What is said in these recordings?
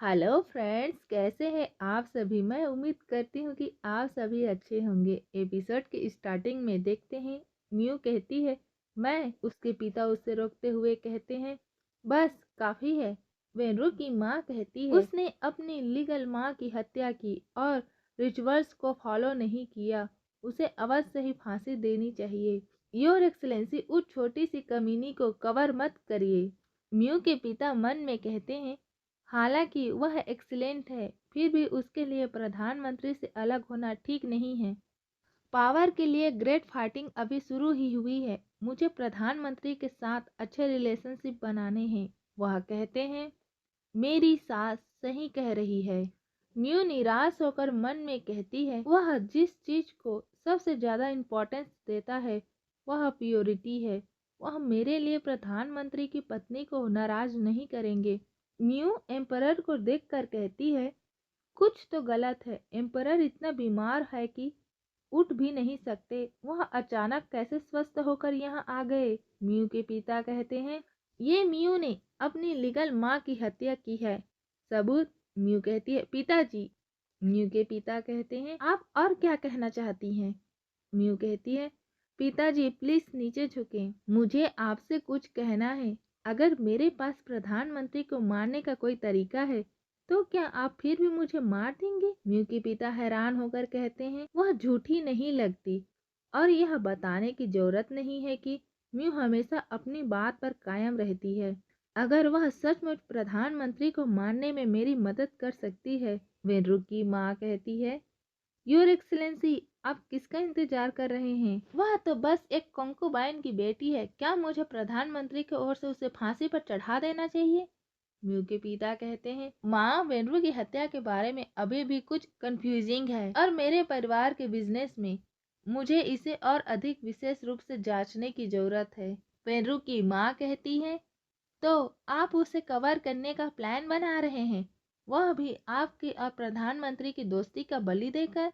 Hello friends, कैसे हैं आप सभी। मैं उम्मीद करती हूँ कि आप सभी अच्छे होंगे। एपिसोड के स्टार्टिंग में देखते हैं, म्यू कहती है मैं। उसके पिता उससे रोकते हुए कहते हैं बस काफ़ी है। वेनरू की माँ कहती है उसने अपनी लीगल माँ की हत्या की और रिचुअल्स को फॉलो नहीं किया, उसे अवश्य ही फांसी देनी चाहिए। योर एक्सलेंसी, उस छोटी सी कमीनी को कवर मत करिए। म्यू के पिता मन में कहते हैं हालांकि वह एक्सीलेंट है, फिर भी उसके लिए प्रधानमंत्री से अलग होना ठीक नहीं है। पावर के लिए ग्रेट फाइटिंग अभी शुरू ही हुई है। मुझे प्रधानमंत्री के साथ अच्छे रिलेशनशिप बनाने हैं। वह कहते हैं मेरी सास सही कह रही है। म्यू निराश होकर मन में कहती है वह जिस चीज को सबसे ज्यादा इम्पोर्टेंस देता है वह प्योरिटी है। वह मेरे लिए प्रधानमंत्री की पत्नी को नाराज नहीं करेंगे। म्यू एम्परर को देखकर कहती है कुछ तो गलत है। एम्परर इतना बीमार है कि उठ भी नहीं सकते। वह अचानक कैसे स्वस्थ होकर यहाँ आ गए। म्यू के पिता कहते हैं ये म्यू ने अपनी लीगल माँ की हत्या की है। सबूत? म्यू कहती है पिताजी। म्यू के पिता कहते हैं आप और क्या कहना चाहती हैं। म्यू कहती है पिताजी प्लीज नीचे झुकें, मुझे आपसे कुछ कहना है। अगर मेरे पास प्रधानमंत्री को मारने का कोई तरीका है तो क्या आप फिर भी मुझे मार देंगे। म्यू के पिता हैरान होकर कहते हैं वह झूठी नहीं लगती और यह बताने की जरूरत नहीं है कि म्यू हमेशा अपनी बात पर कायम रहती है। अगर वह सचमुच प्रधानमंत्री को मारने में मेरी मदद कर सकती है। वेनरू की माँ कहती है योर एक्सलेंसी, आप किसका इंतजार कर रहे हैं। वह तो बस एक कंकुबाइन की बेटी है। क्या मुझे प्रधानमंत्री की ओर से उसे फांसी पर चढ़ा देना चाहिए। म्यू के पिता कहते हैं माँ, वेनरू की हत्या के बारे में अभी भी कुछ कंफ्यूजिंग है और मेरे परिवार के बिजनेस में मुझे इसे और अधिक विशेष रूप से जांचने की जरूरत है। वेनरू की माँ कहती है तो आप उसे कवर करने का प्लान बना रहे हैं, वह भी आपकी और प्रधानमंत्री की दोस्ती का बलि देकर।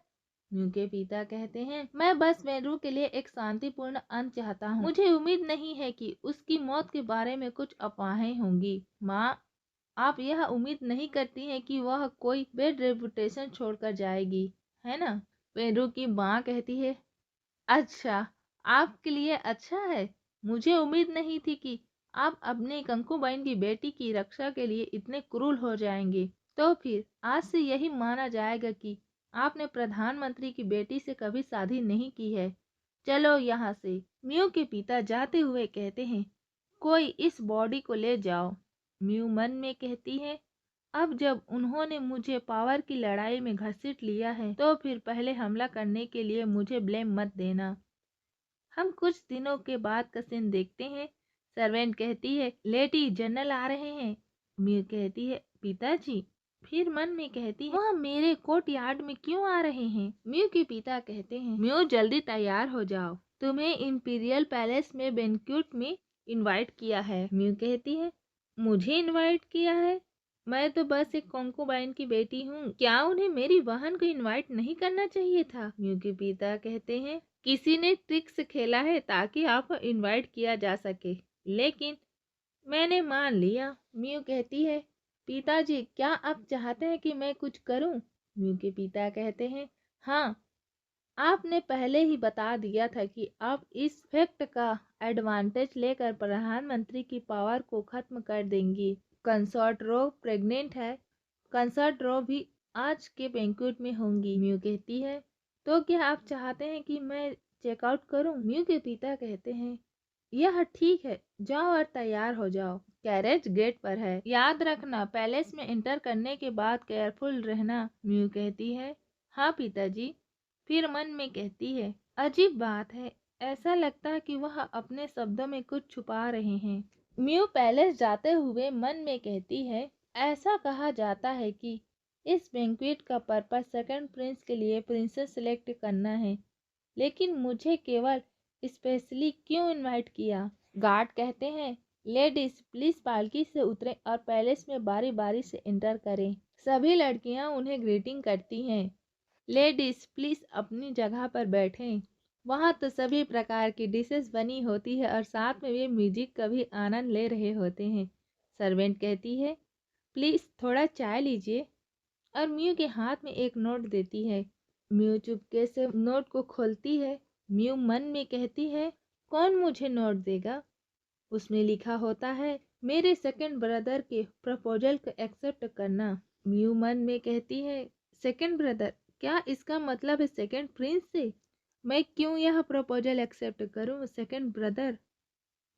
म्यू के पिता कहते हैं मैं बस वेनरू के लिए एक शांतिपूर्ण अंत चाहता हूँ। मुझे उम्मीद नहीं है कि उसकी मौत के बारे में कुछ अफवाहें होंगी। माँ, आप यह उम्मीद नहीं करती हैं कि वह कोई बैड रेपुटेशन छोड़कर जाएगी, है ना। वेनरू की माँ कहती है अच्छा, आपके लिए अच्छा है। मुझे उम्मीद नहीं थी कि आप अपनी कंकुबाइन की बेटी की रक्षा के लिए इतने क्रूर हो जाएंगे। तो फिर आज से यही माना जाएगा कि आपने प्रधानमंत्री की बेटी से कभी शादी नहीं की है। चलो यहाँ से। म्यू के पिता जाते हुए कहते हैं कोई इस बॉडी को ले जाओ। म्यू मन में कहती है अब जब उन्होंने मुझे पावर की लड़ाई में घसीट लिया है तो फिर पहले हमला करने के लिए मुझे ब्लेम मत देना। हम कुछ दिनों के बाद का सीन देखते हैं। सर्वेंट कहती है लेडी जनरल आ रहे हैं। म्यू कहती है पिताजी। फिर मन में कहती है वह मेरे कोर्ट यार्ड में क्यों आ रहे हैं। म्यू के पिता कहते हैं म्यू जल्दी तैयार हो जाओ, तुम्हें इंपीरियल पैलेस में बैंक्वेट में इनवाइट किया है। म्यू कहती है मुझे इनवाइट किया है, मैं तो बस एक कंकुबाइन की बेटी हूँ। क्या उन्हें मेरी बहन को इनवाइट नहीं करना चाहिए था। म्यू के पिता कहते हैं किसी ने ट्रिक्स खेला है ताकि आपको इनवाइट किया जा सके, लेकिन मैंने मान लिया। म्यू कहती है पिताजी क्या आप चाहते हैं कि मैं कुछ करूं। म्यू के पिता कहते हैं हाँ, आपने पहले ही बता दिया था कि आप इस फैक्ट का एडवांटेज लेकर प्रधानमंत्री की पावर को खत्म कर देंगी। कंसर्ट रो प्रेग्नेंट है। कंसर्ट रो भी आज के बैंक्वेट में होंगी। म्यू कहती है तो क्या आप चाहते हैं कि मैं चेकआउट करूं। म्यू के पिता कहते हैं यह ठीक है, जाओ और तैयार हो जाओ। कैरेज गेट पर है, याद रखना पैलेस में एंटर करने के बाद केयरफुल रहना। म्यू कहती है हाँ पिताजी। फिर मन में कहती है अजीब बात है, ऐसा लगता है कि वह अपने शब्दों में कुछ छुपा रहे हैं। म्यू पैलेस जाते हुए मन में कहती है ऐसा कहा जाता है कि इस बैंक्वेट का पर्पस सेकंड प्रिंस के लिए प्रिंसेस सेलेक्ट करना है, लेकिन मुझे केवल स्पेशली क्यों इनवाइट किया। गार्ड कहते हैं लेडीज प्लीज पालकी से उतरें और पैलेस में बारी बारी से एंटर करें। सभी लड़कियां उन्हें ग्रीटिंग करती हैं। लेडीज प्लीज अपनी जगह पर बैठें। वहाँ तो सभी प्रकार की डिशेस बनी होती है और साथ में वे म्यूजिक का भी आनंद ले रहे होते हैं। सर्वेंट कहती है प्लीज़ थोड़ा चाय लीजिए। और म्यू के हाथ में एक नोट देती है। म्यू चुपके से नोट को खोलती है। म्यू मन में कहती है, कौन मुझे नोट देगा? उसमें लिखा होता है, मेरे सेकंड ब्रदर के प्रपोजल को एक्सेप्ट करना। म्यू मन में कहती है, सेकंड ब्रदर, क्या इसका मतलब है सेकंड प्रिंस से? मैं क्यों यह प्रपोजल एक्सेप्ट करूं? सेकंड ब्रदर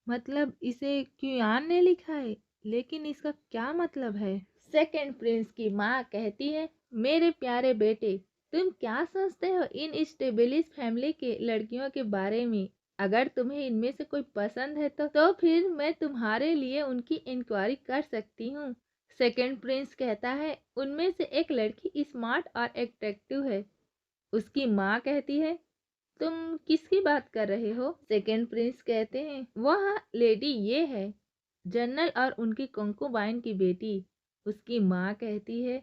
मतलब इसे क्यूआन ने लिखा है, लेकिन इसका क्या मतलब है? सेकंड प्रिंस की माँ कहती है, मेरे प्यारे बेटे, तुम क्या सोचते हो इन स्टेबलिश फैमिली के लड़कियों के बारे में? अगर तुम्हें इनमें से कोई पसंद है तो फिर मैं तुम्हारे लिए उनकी इंक्वायरी कर सकती हूँ। सेकंड प्रिंस कहता है, उनमें से एक लड़की स्मार्ट और अट्रैक्टिव है। उसकी माँ कहती है, तुम किसकी बात कर रहे हो? सेकंड प्रिंस कहते हैं, वह लेडी ये है, जनरल और उनकी कंकुबाइन की बेटी। उसकी माँ कहती है,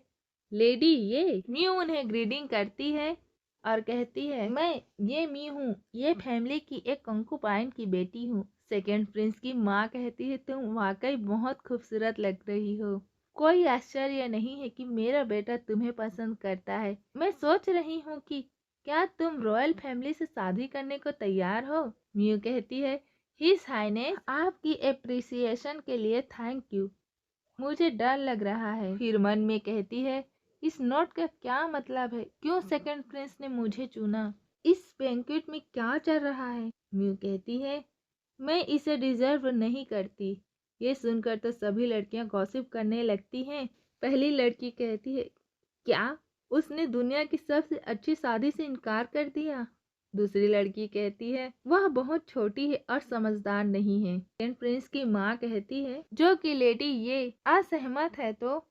लेडी ये? म्यू उन्हें ग्रीडिंग करती है और कहती है, मैं ये म्यू हूँ, ये फैमिली की एक कंकुबाइन की बेटी हूँ। सेकंड प्रिंस की माँ कहती है, तुम वाकई बहुत खूबसूरत लग रही हो। कोई आश्चर्य नहीं है कि मेरा बेटा तुम्हें पसंद करता है। मैं सोच रही हूँ कि क्या तुम रॉयल फैमिली से शादी करने को तैयार हो? म्यू कहती है, हिज हाइनेस, आपकी एप्रिसिएशन के लिए थैंक यू। मुझे डर लग रहा है। फिर मन में कहती है, इस नोट का क्या मतलब है? क्यों सेकंड प्रिंस ने मुझे चुना? इस बैंक्वेट में क्या चल रहा है? म्यू कहती है, मैं इसे डिजर्व नहीं करती। ये सुनकर तो सभी लड़कियां गॉसिप करने लगती हैं। पहली लड़की कहती है, क्या उसने दुनिया की सबसे अच्छी शादी से इनकार कर दिया? दूसरी लड़की कहती है, वह बहुत छोटी है और समझदार नहीं है। सेकंड प्रिंस की माँ कहती है, जो कि लेडी ये असहमत है तो?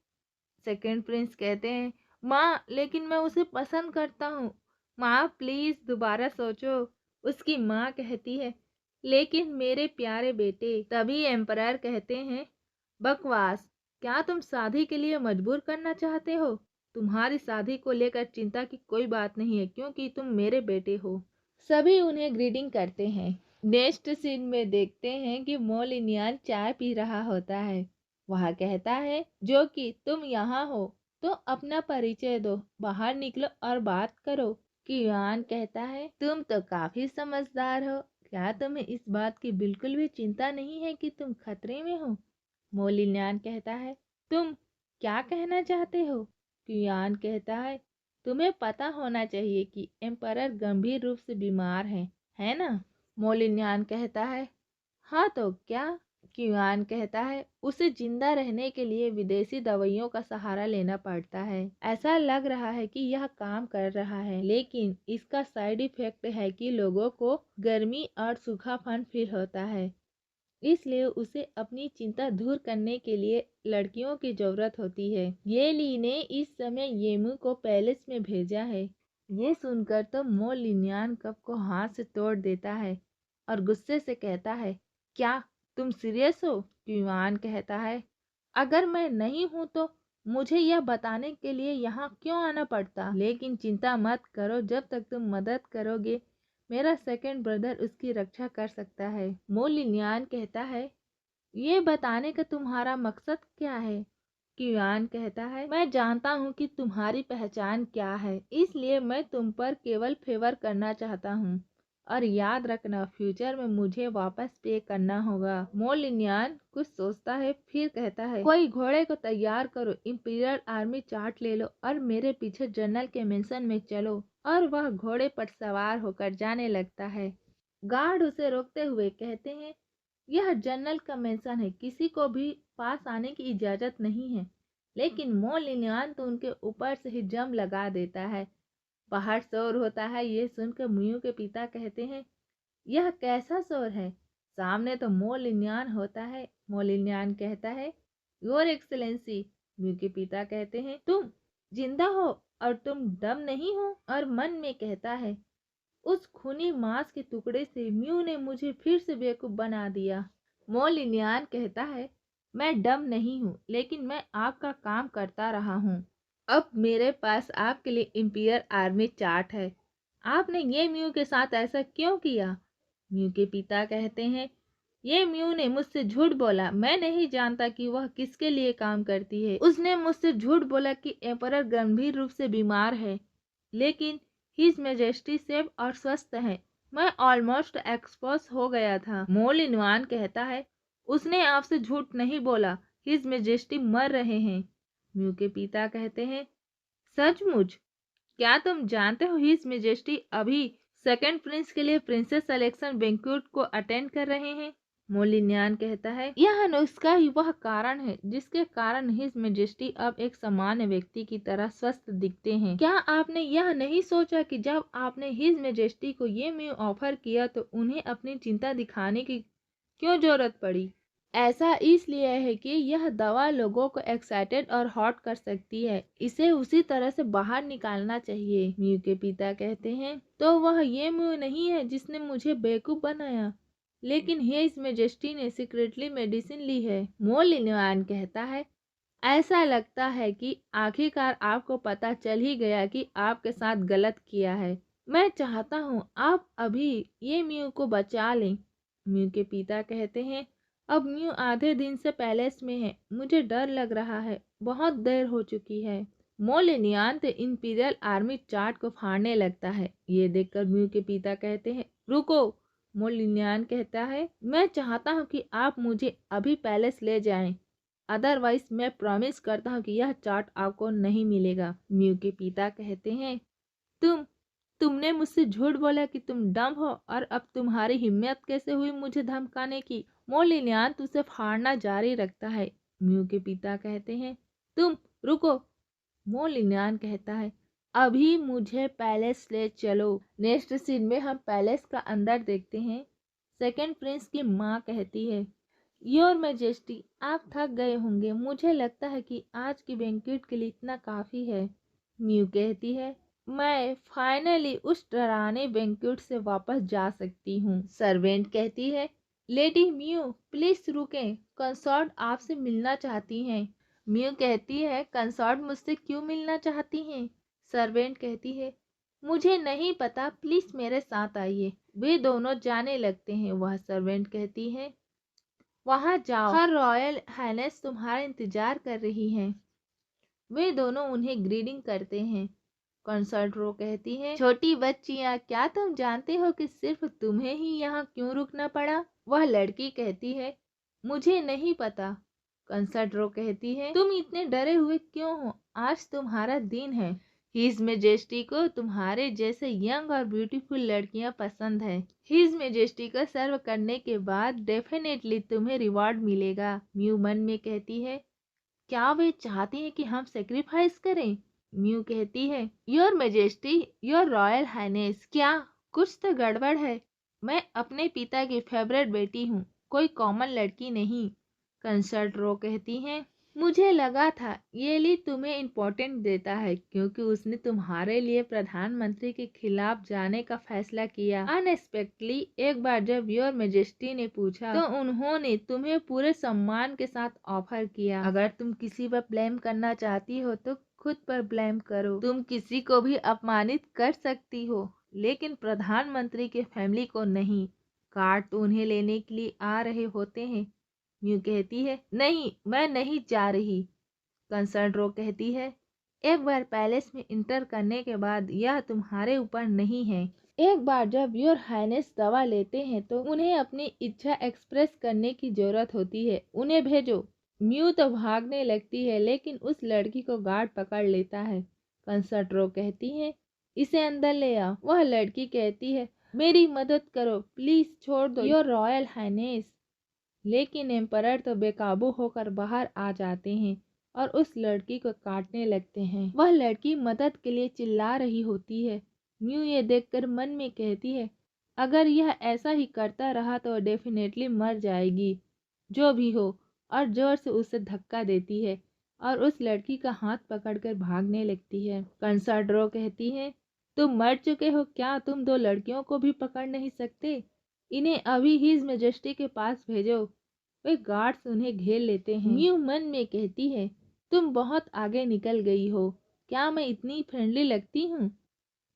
सेकंड प्रिंस कहते हैं, माँ लेकिन मैं उसे पसंद करता हूँ। माँ प्लीज दोबारा सोचो। उसकी माँ कहती है, लेकिन मेरे प्यारे बेटे। तभी एम्परर कहते हैं, बकवास, क्या तुम शादी के लिए मजबूर करना चाहते हो? तुम्हारी शादी को लेकर चिंता की कोई बात नहीं है, क्योंकि तुम मेरे बेटे हो। सभी उन्हें ग्रीटिंग करते हैं। नेक्स्ट सीन में देखते हैं कि मोलिनियन चाय पी रहा होता है। वह कहता है, जो कि तुम यहाँ हो तो अपना परिचय दो, बाहर निकलो और बात करो। कियान कहता है, तुम तो काफी समझदार हो, क्या तुम्हें इस बात की बिल्कुल भी चिंता नहीं है कि तुम खतरे में हो? मोलिन्यान कहता है, तुम क्या कहना चाहते हो? कियान कहता तुम्हें पता होना चाहिए कि एम्परर गंभीर रूप से बीमार है ना? मोलिन्यान कहता है, हाँ तो क्या? कियान कहता है, उसे जिंदा रहने के लिए विदेशी दवाइयों का सहारा लेना पड़ता है। ऐसा लग रहा है कि यह काम कर रहा है, लेकिन इसका साइड इफेक्ट है कि लोगों को गर्मी और सूखापन फील होता है। इसलिए उसे अपनी चिंता दूर करने के लिए लड़कियों की जरूरत होती है। ये ली ने इस समय येमू को पैलेस में भेजा है। ये सुनकर तो मोलिन्यान कप को हाथ से तोड़ देता है और गुस्से से कहता है, क्या तुम सीरियस हो? युआन कहता है, अगर मैं नहीं हूँ तो मुझे यह बताने के लिए यहाँ क्यों आना पड़ता? लेकिन चिंता मत करो, जब तक तुम मदद करोगे मेरा सेकंड ब्रदर उसकी रक्षा कर सकता है। मोलिन्यान कहता है, ये बताने का तुम्हारा मकसद क्या है? कियान कहता है, मैं जानता हूँ कि तुम्हारी पहचान क्या है, इसलिए मैं तुम पर केवल फेवर करना चाहता हूँ। और याद रखना, फ्यूचर में मुझे वापस पे करना होगा। मोलिन्यान कुछ सोचता है, फिर कहता है, कोई घोड़े को तैयार करो, इंपीरियल आर्मी चार्ट ले लो और मेरे पीछे जनरल के मेंशन में चलो। और वह घोड़े पर सवार होकर जाने लगता है। गार्ड उसे रोकते हुए कहते हैं, यह जनरल का मेंशन है, किसी को भी पास आने की इजाजत नहीं है। लेकिन मोलिन्यान तो उनके ऊपर से ही जम लगा देता है। बाहर शोर होता है। ये सुनकर म्यू के पिता कहते हैं, यह कैसा शोर है? सामने तो मोलिन्यान होता है। मोलिन्यान कहता है, योर एक्सेलेंसी। म्यू के पिता कहते हैं, तुम जिंदा हो और तुम डम नहीं हो? और मन में कहता है, उस खूनी मांस के टुकड़े से म्यू ने मुझे फिर से बेवकूफ बना दिया। मोलिन्यान कहता है, मैं डम नहीं हूँ, लेकिन मैं आपका काम करता रहा हूँ। अब मेरे पास आपके लिए इंपीरियल आर्मी चार्ट है। आपने ये म्यू के साथ ऐसा क्यों किया? म्यू के पिता कहते हैं, ये म्यू ने मुझसे झूठ बोला। मैं नहीं जानता कि वह किसके लिए काम करती है। उसने मुझसे झूठ बोला कि एम्परर गंभीर रूप से बीमार है, लेकिन हिज मेजेस्टी सेफ और स्वस्थ है। मैं ऑलमोस्ट एक्सपोज हो गया था। मोलिनवान कहता है, उसने आपसे झूठ नहीं बोला, हिज मेजेस्टी मर रहे हैं। म्यू के पिता कहते हैं, सचमुच? क्या तुम जानते हो हिज मेजेस्टी अभी सेकंड प्रिंस के लिए प्रिंसेस सिलेक्शन बैंक्वेट को अटेंड कर रहे हैं? मोलिन्यान कहता है, यह नुस्खा ही वह कारण है जिसके कारण हिज मेजेस्टी अब एक सामान्य व्यक्ति की तरह स्वस्थ दिखते हैं। क्या आपने यह नहीं सोचा कि जब आपने हिज मेजेस्टी को ये म्यू ऑफर किया तो उन्हें अपनी चिंता दिखाने की क्यों जरूरत पड़ी? ऐसा इसलिए है कि यह दवा लोगों को एक्साइटेड और हॉट कर सकती है। इसे उसी तरह से बाहर निकालना चाहिए। म्यू के पिता कहते हैं, तो वह ये म्यू नहीं है जिसने मुझे बेवकूफ बनाया, लेकिन हिज मेजेस्टी ने सीक्रेटली मेडिसिन ली है। मोलिनवान कहता है, ऐसा लगता है कि आखिरकार आपको पता चल ही गया कि आपके साथ गलत किया है। मैं चाहता हूँ आप अभी ये म्यू को बचा लें। म्यू के पिता कहते हैं, अब म्यू आधे दिन से पैलेस में है। मुझे डर लग रहा है, बहुत देर हो चुकी है। मोलिनियन इंपीरियल आर्मी चार्ट को फाड़ने लगता है। ये देखकर म्यू के पिता कहते हैं, रुको। मोलिनियन कहता है, मैं चाहता हूँ कि आप मुझे अभी पैलेस ले जाएं, अदरवाइज मैं प्रॉमिस करता हूँ कि यह चार्ट आपको नहीं मिलेगा। म्यू के पिता कहते हैं, तुमने मुझसे झूठ बोला कि तुम डम हो, और अब तुम्हारी हिम्मत कैसे हुई मुझे धमकाने की? मोलिन्यान तुझे फाड़ना जारी रखता है। म्यू के पिता कहते हैं, तुम रुको। मोलिन्यान कहता है, अभी मुझे पैलेस ले चलो। नेक्स्ट सीन में हम पैलेस का अंदर देखते हैं। सेकंड प्रिंस की माँ कहती है, योर मैजेस्टी, आप थक गए होंगे। मुझे लगता है कि आज की बैंक्वेट के लिए इतना काफ़ी है। म्यू कहती है, मैं फाइनली उस डराने बैंक्वेट से वापस जा सकती हूँ। सर्वेंट कहती है, लेडी म्यू प्लीज रुकें, कंसॉर्ट आपसे मिलना चाहती हैं। म्यू कहती है, कंसॉर्ट मुझसे क्यों मिलना चाहती हैं? सर्वेंट कहती है, मुझे नहीं पता, प्लीज मेरे साथ आइए। वे दोनों जाने लगते हैं। वह सर्वेंट कहती है, वहां जाओ, हर रॉयल हाइनेस तुम्हारा इंतजार कर रही हैं। वे दोनों उन्हें ग्रीडिंग करते हैं। कंसर्ट रो कहती है, छोटी बच्चियां, क्या तुम जानते हो कि सिर्फ तुम्हें ही यहाँ क्यों रुकना पड़ा? वह लड़की कहती है, मुझे नहीं पता। कंसर्ट रो कहती है, तुम इतने डरे हुए क्यों हो? आज तुम्हारा दिन है। हिज मेजेस्टी को तुम्हारे जैसे यंग और ब्यूटीफुल लड़कियां पसंद है। हिज मेजेस्टी को सर्व करने के बाद डेफिनेटली तुम्हें रिवॉर्ड मिलेगा। म्यू मन में कहती है, क्या वे चाहती हैं कि हम सेक्रीफाइस करें? म्यू कहती है, your majesty, your royal highness, क्या कुछ तो गड़बड़ है। मैं अपने पिता की फेवरेट बेटी हूँ, कोई कॉमन लड़की नहीं। कंसर्ट रो कहती है, मुझे लगा था ये ली तुम्हें इम्पोर्टेंट देता है, क्योंकि उसने तुम्हारे लिए प्रधानमंत्री के खिलाफ जाने का फैसला किया। अनएक्सपेक्टली एक बार जब योर मेजेस्टी ने पूछा तो उन्होंने तुम्हें पूरे सम्मान के साथ ऑफर किया। अगर तुम किसी पर ब्लेम करना चाहती हो तो खुद पर ब्लेम करो। तुम किसी को भी अपमानित कर सकती हो, लेकिन प्रधानमंत्री के फैमिली को नहीं। कार्ड तो उन्हें लेने के लिए आ रहे होते हैं। म्यू कहती है, नहीं, मैं नहीं जा रही। कंसर्ट रो कहती है, एक बार पैलेस में इंटर करने के बाद यह तुम्हारे ऊपर नहीं है। एक बार जब योर हाइनेस दवा लेते हैं तो उन्हें अपनी इच्छा एक्सप्रेस करने की जरूरत होती है। उन्हें भेजो। म्यू तो भागने लगती है, लेकिन उस लड़की को गार्ड पकड़ लेता है। कंसर्ट रो कहती है, इसे अंदर ले आओ। वह लड़की कहती है, मेरी मदद करो, प्लीज छोड़ दो योर रॉयल हाइनेस। लेकिन एम्परर तो बेकाबू होकर बाहर आ जाते हैं और उस लड़की को काटने लगते हैं। वह लड़की मदद के लिए चिल्ला रही होती है। म्यू ये देखकर मन में कहती है, अगर यह ऐसा ही करता रहा तो डेफिनेटली मर जाएगी। जो भी हो, और जोर से उसे धक्का देती है और उस लड़की का हाथ पकड़कर भागने लगती है। कंसाड्रो कहती है, तुम मर चुके हो क्या? तुम दो लड़कियों को भी पकड़ नहीं सकते? इन्हें अभी हिज मेजेस्टी के पास भेजो। वे गार्ड्स उन्हें घेर लेते हैं। म्यू मन में कहती है, तुम बहुत आगे निकल गई हो। क्या मैं इतनी फ्रेंडली लगती हूँ?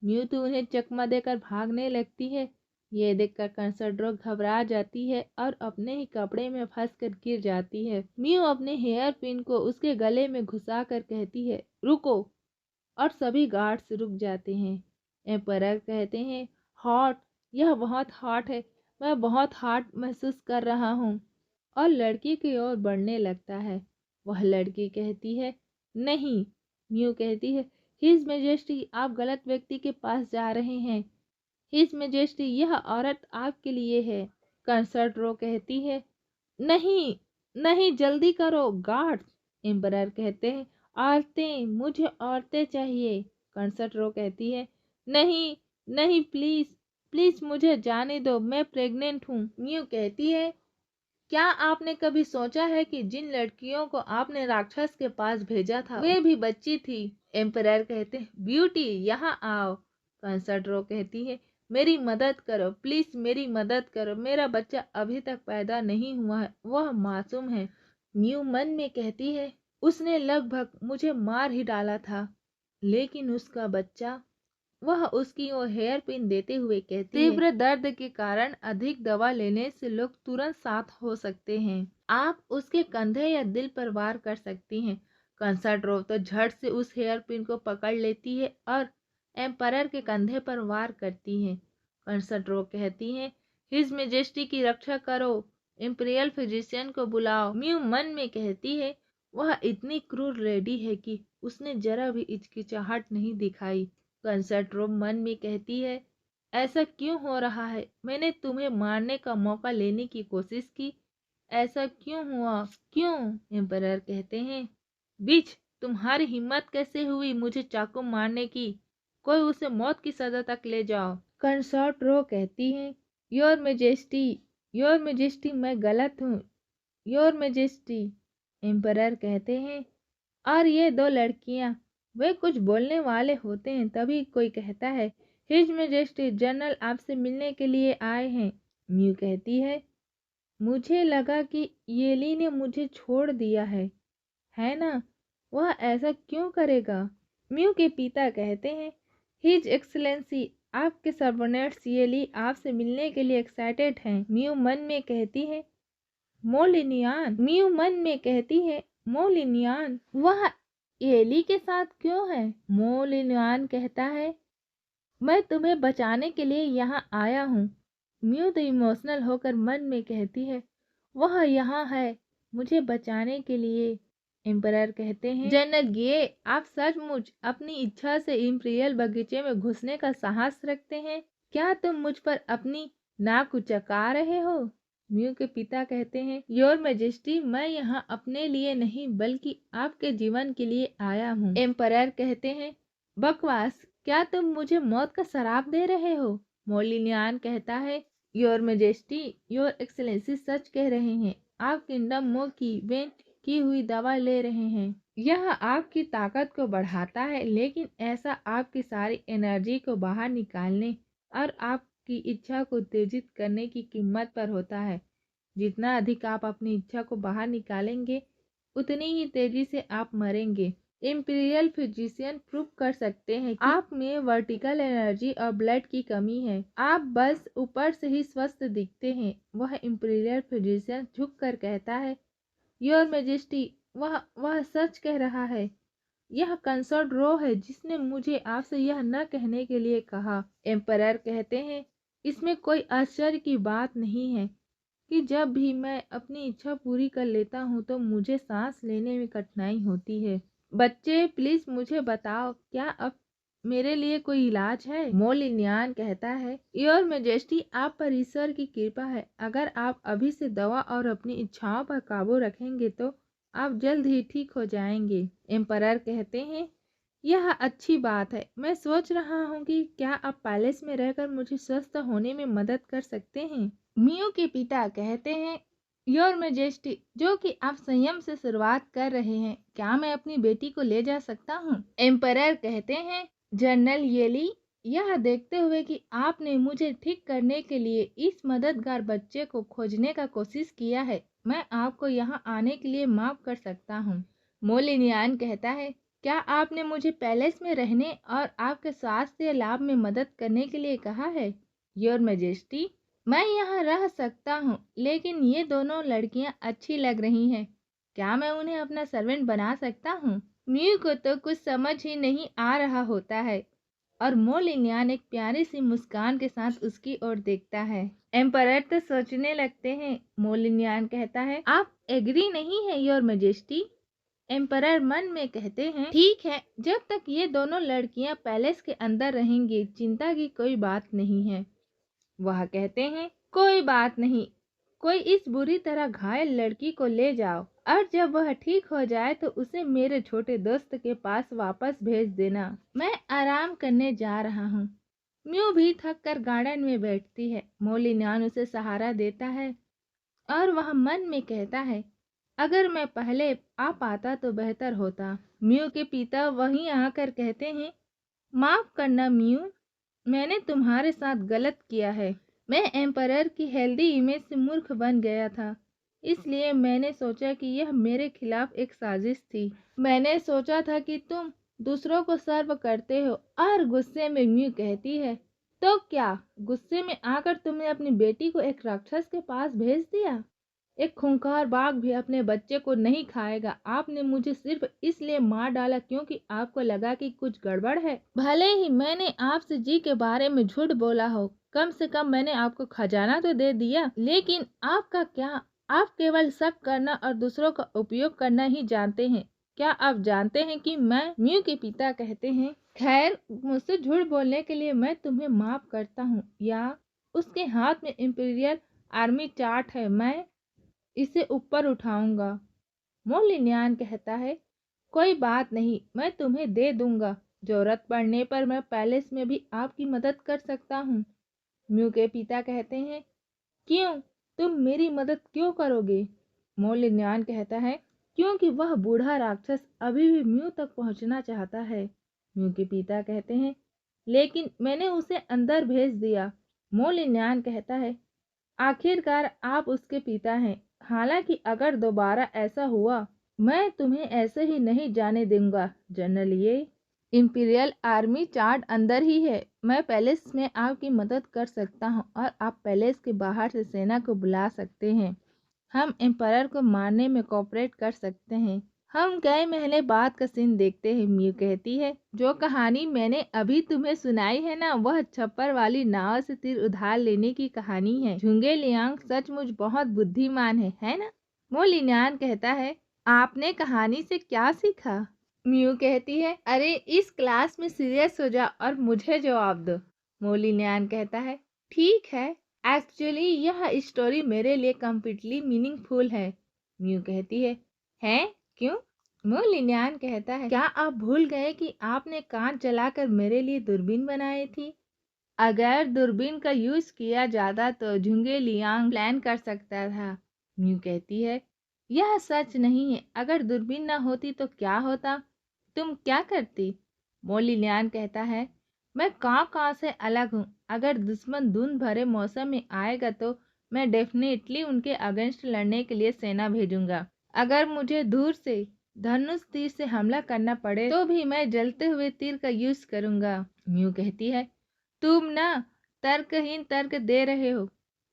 म्यू तो उन्हें चकमा देकर भागने लगती है। ये देखकर कंसर्ट्रो घबरा जाती है और अपने ही कपड़े में फंसकर गिर जाती है। म्यू अपने हेयर पिन को उसके गले में घुसा कर कहती है, रुको, और सभी गार्ड्स रुक जाते हैं। एम्परर कहते हैं, हॉट, यह बहुत हॉट है, मैं बहुत हॉट महसूस कर रहा हूँ, और लड़की की ओर बढ़ने लगता है। वह लड़की कहती है, नहीं। म्यू कहती है, हिज मेजेस्टी, आप गलत व्यक्ति के पास जा रहे हैं। हिज मेजेस्टी, यह औरत आपके लिए है। कंसर्ट्रो कहती है, नहीं नहीं, जल्दी करो गार्ड्स। एम्परर कहते हैं, औरतें, मुझे औरतें चाहिए। कंसर्ट्रो कहती है, नहीं नहीं, प्लीज प्लीज मुझे जाने दो, मैं प्रेग्नेंट हूँ। म्यू कहती है, क्या आपने कभी सोचा है कि जिन लड़कियों को आपने राक्षस के पास भेजा था वे भी बच्ची थी? एम्परर कहते हैं, ब्यूटी, यहाँ आओ। कंसर्ट्रो कहती है, मेरी मदद करो प्लीज, मेरी मदद करो, मेरा बच्चा अभी तक पैदा नहीं हुआ है, वह मासूम है। म्यू मन में कहती है, उसने लगभग मुझे मार ही डाला था, लेकिन उसका बच्चा। वह उसकी ओर हेयर पिन देते हुए कहती है, तीव्र दर्द के कारण अधिक दवा लेने से लोग तुरंत साथ हो सकते हैं। आप उसके कंधे या दिल पर वार कर सकती हैं। कंसर्ट्रो तो झट से उस हेयर पिन को पकड़ लेती है और एम्परर के कंधे पर वार करती है। कंसर्ट्रो कहती है, हिज मेजेस्टी की रक्षा करो, इंपीरियल फिजिशियन को बुलाओ। म्यू मन में कहती है, वह इतनी क्रूर लेडी है कि उसने जरा भी हिचकिचाहट नहीं दिखाई। कंसर्ट्रो मन में कहती है, ऐसा क्यों हो रहा है? मैंने तुम्हें मारने का मौका लेने की कोशिश की, ऐसा क्यों हुआ? क्यों? एम्परर कहते हैं, बिच, तुम्हारी हिम्मत कैसे हुई मुझे चाकू मारने की? कोई उसे मौत की सजा तक ले जाओ। कंसर्ट्रो कहती है, योर मेजेस्टी, योर मेजेस्टी, मैं गलत हूँ, योर मेजेस्टी। एम्परर कहते हैं, और ये दो लड़कियां, वे कुछ बोलने वाले होते हैं, तभी कोई कहता है, हिज मेजेस्टी, जनरल आपसे मिलने के लिए आए हैं। म्यू कहती है, मुझे लगा कि येली ने मुझे छोड़ दिया है ना? वह ऐसा क्यों करेगा? म्यू के पिता कहते हैं, हिज एक्सलेंसी, आपके सबऑर्डिनेट्स येली आपसे मिलने के लिए एक्साइटेड हैं। म्यू मन में कहती है, मोलिनियान। म्यू मन में कहती है, मोलिनियान, वह एली के साथ क्यों है? मोलिनियान कहता है, मैं तुम्हें बचाने के लिए यहाँ आया हूँ। म्यू तो इमोशनल होकर मन में कहती है, वह यहाँ है मुझे बचाने के लिए। एम्परर कहते हैं, जनरल गे, आप सचमुच अपनी इच्छा से इंपीरियल बगीचे में घुसने का साहस रखते हैं? क्या तुम मुझ पर अपनी नाक उचका रहे हो? म्यू के पिता कहते हैं, योर मैजेस्टी, मैं यहाँ अपने लिए नहीं बल्कि आपके जीवन के लिए आया हूँ। एम्परर कहते हैं, बकवास, क्या तुम मुझे मौत का शराब दे रहे हो? मोलिनियान कहता है, योर मैजेस्टी, योर एक्सेलेंसी सच कह रहे हैं, आप किंगडम मो की वेंट की हुई दवा ले रहे हैं। यह आपकी ताकत को बढ़ाता है, लेकिन ऐसा आपकी सारी एनर्जी को बाहर निकालने और आपकी इच्छा को उत्तेजित करने की कीमत पर होता है। जितना अधिक आप अपनी इच्छा को बाहर निकालेंगे, उतनी ही तेजी से आप मरेंगे। इंपीरियल फिजिशियन प्रूव कर सकते हैं कि आप में वर्टिकल एनर्जी और ब्लड की कमी है। आप बस ऊपर से ही स्वस्थ दिखते हैं। वह इंपीरियल फिजिशियन झुक कर कहता है, योर मैजेस्टी, वह सच कह रहा है। यह कंसर्ट्रो है जिसने मुझे आपसे यह न कहने के लिए कहा। एम्परर कहते हैं, इसमें कोई आश्चर्य की बात नहीं है कि जब भी मैं अपनी इच्छा पूरी कर लेता हूँ तो मुझे सांस लेने में कठिनाई होती है। बच्चे, प्लीज मुझे बताओ, क्या अब मेरे लिए कोई इलाज है? मोलिनियान कहता है, योर मैजेस्टी, आप पर ईश्वर की कृपा है। अगर आप अभी से दवा और अपनी इच्छाओं पर काबू रखेंगे तो आप जल्द ही ठीक हो जाएंगे। एम्परर कहते हैं, यह अच्छी बात है। मैं सोच रहा हूँ कि क्या आप पैलेस में रहकर मुझे स्वस्थ होने में मदद कर सकते हैं? म्यू के पिता कहते हैं, योर मैजेस्टी, जो कि आप संयम से शुरुआत कर रहे हैं, क्या मैं अपनी बेटी को ले जा सकता हूँ? एम्परर कहते हैं, जनरल येली, यह देखते हुए कि आपने मुझे ठीक करने के लिए इस मददगार बच्चे को खोजने का कोशिश किया है, मैं आपको यहाँ आने के लिए माफ कर सकता हूँ। मोलिनियान कहता है, क्या आपने मुझे पैलेस में रहने और आपके स्वास्थ्य लाभ में मदद करने के लिए कहा है? योर मैजेस्टी, मैं यहाँ रह सकता हूँ, लेकिन ये दोनों लड़कियाँ अच्छी लग रही हैं। क्या मैं उन्हें अपना सर्वेंट बना सकता हूँ? म्यू को तो कुछ समझ ही नहीं आ रहा होता है और मोलिनियान एक प्यारी सी मुस्कान के साथ उसकी ओर देखता है। एम्परर तो सोचने लगते हैं। मोलिनियान कहता है, आप एग्री नहीं है योर मैजेस्टी? एम्परर मन में कहते हैं, ठीक है, जब तक ये दोनों लड़कियां पैलेस के अंदर रहेंगी चिंता की कोई बात नहीं है। वह कहते हैं, कोई बात नहीं, कोई इस बुरी तरह घायल लड़की को ले जाओ और जब वह ठीक हो जाए तो उसे मेरे छोटे दोस्त के पास वापस भेज देना। मैं आराम करने जा रहा हूँ। म्यू भी थक कर गार्डन में बैठती है। मोलिनियान उसे सहारा देता है और वह मन में कहता है, अगर मैं पहले आ पाता तो बेहतर होता। म्यू के पिता वहीं आकर कहते हैं, माफ करना म्यू, मैंने तुम्हारे साथ गलत किया है। मैं एम्परर की हेल्दी इमेज से मूर्ख बन गया था, इसलिए मैंने सोचा कि यह मेरे खिलाफ एक साजिश थी। मैंने सोचा था कि तुम दूसरों को सर्व करते हो। और गुस्से में म्यू कहती है, तो क्या गुस्से में आकर तुमने अपनी बेटी को एक राक्षस के पास भेज दिया? एक खूंखार बाघ भी अपने बच्चे को नहीं खाएगा। आपने मुझे सिर्फ इसलिए मार डाला क्योंकि आपको लगा कि कुछ गड़बड़ है। भले ही मैंने आपसे जी के बारे में झूठ बोला हो, कम से कम मैंने आपको खजाना तो दे दिया। लेकिन आपका क्या, आप केवल शक करना और दूसरों का उपयोग करना ही जानते हैं। क्या आप जानते हैं कि मैं, म्यू के पिता कहते हैं, खैर मुझसे झूठ बोलने के लिए मैं तुम्हें माफ करता हूँ। या उसके हाथ में इंपीरियल आर्मी चार्ट है, मैं इसे ऊपर उठाऊंगा। मोलिनियान कहता है, कोई बात नहीं, मैं तुम्हें दे दूंगा। जरूरत पड़ने पर मैं पैलेस में भी आपकी मदद कर सकता हूँ। म्यू के पिता कहते हैं, क्यों, तुम मेरी मदद क्यों करोगे? मोलिनियान कहता है, क्योंकि वह बूढ़ा राक्षस अभी भी म्यू तक पहुंचना चाहता है। म्यू के पिता कहते हैं, लेकिन मैंने उसे अंदर भेज दिया। मोलिनियान कहता है, आखिरकार आप उसके पिता हैं। हालांकि अगर दोबारा ऐसा हुआ, मैं तुम्हें ऐसे ही नहीं जाने दूंगा। जनरल, ये इंपीरियल आर्मी चार्ट अंदर ही है। मैं पैलेस में आपकी मदद कर सकता हूं और आप पैलेस के बाहर से सेना को बुला सकते हैं। हम एम्परर को मारने में कोऑपरेट कर सकते हैं। हम कई महीने बाद का सीन देखते हैं। म्यू कहती है, जो कहानी मैंने अभी तुम्हें सुनाई है ना, वह छप्पर वाली नाव से तीर उधार लेने की कहानी है। झुंगे लियांग सचमुच बहुत बुद्धिमान है ना? मोलिनियान कहता है, आपने कहानी से क्या सीखा? म्यू कहती है, अरे इस क्लास में सीरियस हो जा और मुझे जवाब दो। मोलिनियान कहता है, ठीक है, एक्चुअली यह स्टोरी मेरे लिए कम्प्लीटली मीनिंगफुल है। म्यू कहती है, हैं? क्यों? मोलिनियान कहता है, क्या आप भूल गए कि आपने कांच जलाकर मेरे लिए दूरबीन बनाई थी? अगर दूरबीन का यूज किया जाता तो झुंगे लियांग प्लान कर सकता था। म्यू कहती है, यह सच नहीं है। अगर दूरबीन न होती तो क्या होता? तुम क्या करती? मोलिनियान कहता है, मैं कां से अलग हूँ। अगर दुश्मन धुंध भरे मौसम में आएगा तो मैं डेफिनेटली उनके अगेंस्ट लड़ने के लिए सेना भेजूंगा। अगर मुझे दूर से धनुष तीर से हमला करना पड़े तो भी मैं जलते हुए तीर का यूज करूंगा। म्यू कहती है, तुम ना तर्कहीन तर्क दे रहे हो।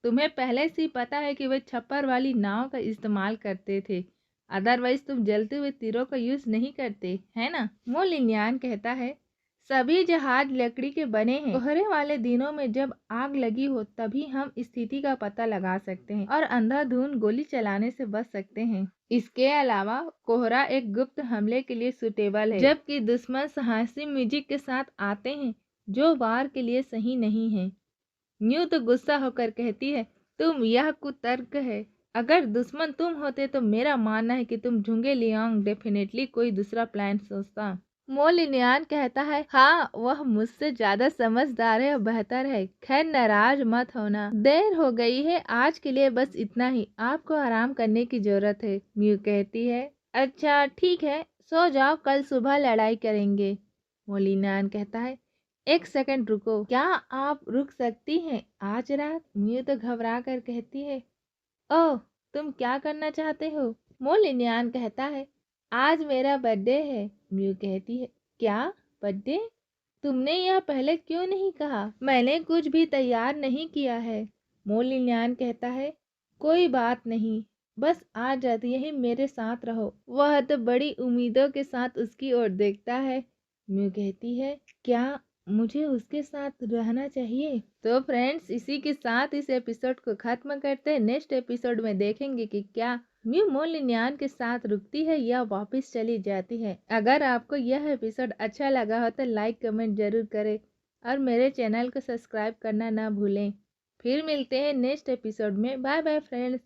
तुम्हें पहले से ही पता है कि वे छप्पर वाली नाव का इस्तेमाल करते थे, अदरवाइज तुम जलते हुए तीरों का यूज नहीं करते, है ना? मोलिनियान कहता है, सभी जहाज लकड़ी के बने हैं। कोहरे वाले दिनों में जब आग लगी हो तभी हम स्थिति का पता लगा सकते हैं और अंधाधुंध गोली चलाने से बच सकते हैं। इसके अलावा कोहरा एक गुप्त हमले के लिए सुटेबल है, जबकि दुश्मन साहसी म्यूजिक के साथ आते हैं जो वार के लिए सही नहीं है। न्यू तो गुस्सा होकर कहती है, तुम, यह कुतर्क है। अगर दुश्मन तुम होते तो मेरा मानना है कि तुम झुंगे लियांग डेफिनेटली कोई दूसरा प्लान सोचता। मोलिनियान कहता है, हाँ, वह मुझसे ज्यादा समझदार है और बेहतर है। खैर, नाराज मत होना, देर हो गई है। आज के लिए बस इतना ही, आपको आराम करने की जरूरत है। म्यू कहती है, अच्छा ठीक है, सो जाओ, कल सुबह लड़ाई करेंगे। मोलिनियान कहता है, एक सेकंड रुको, क्या आप रुक सकती हैं आज रात? म्यू तो घबरा कर कहती है, ओह, तुम क्या करना चाहते हो? मोलिनियान कहता है, आज मेरा बर्थडे है। म्यू कहती है, क्या बर्थडे? तुमने यह पहले क्यों नहीं कहा? मैंने कुछ भी तैयार नहीं किया है। मोलिन्यान कहता है, कोई बात नहीं, बस आ जाती यही मेरे साथ रहो। वह तो बड़ी उम्मीदों के साथ उसकी ओर देखता है। म्यू कहती है, क्या मुझे उसके साथ रहना चाहिए? तो फ्रेंड्स, इसी के साथ इस एपिसोड को खत्म करते हैं। नेक्स्ट एपिसोड में देखेंगे कि क्या म्यू मोलिन्यान के साथ रुकती है या वापस चली जाती है। अगर आपको यह एपिसोड अच्छा लगा हो तो लाइक कमेंट जरूर करें और मेरे चैनल को सब्सक्राइब करना ना भूलें। फिर मिलते हैं नेक्स्ट एपिसोड में। Bye bye friends.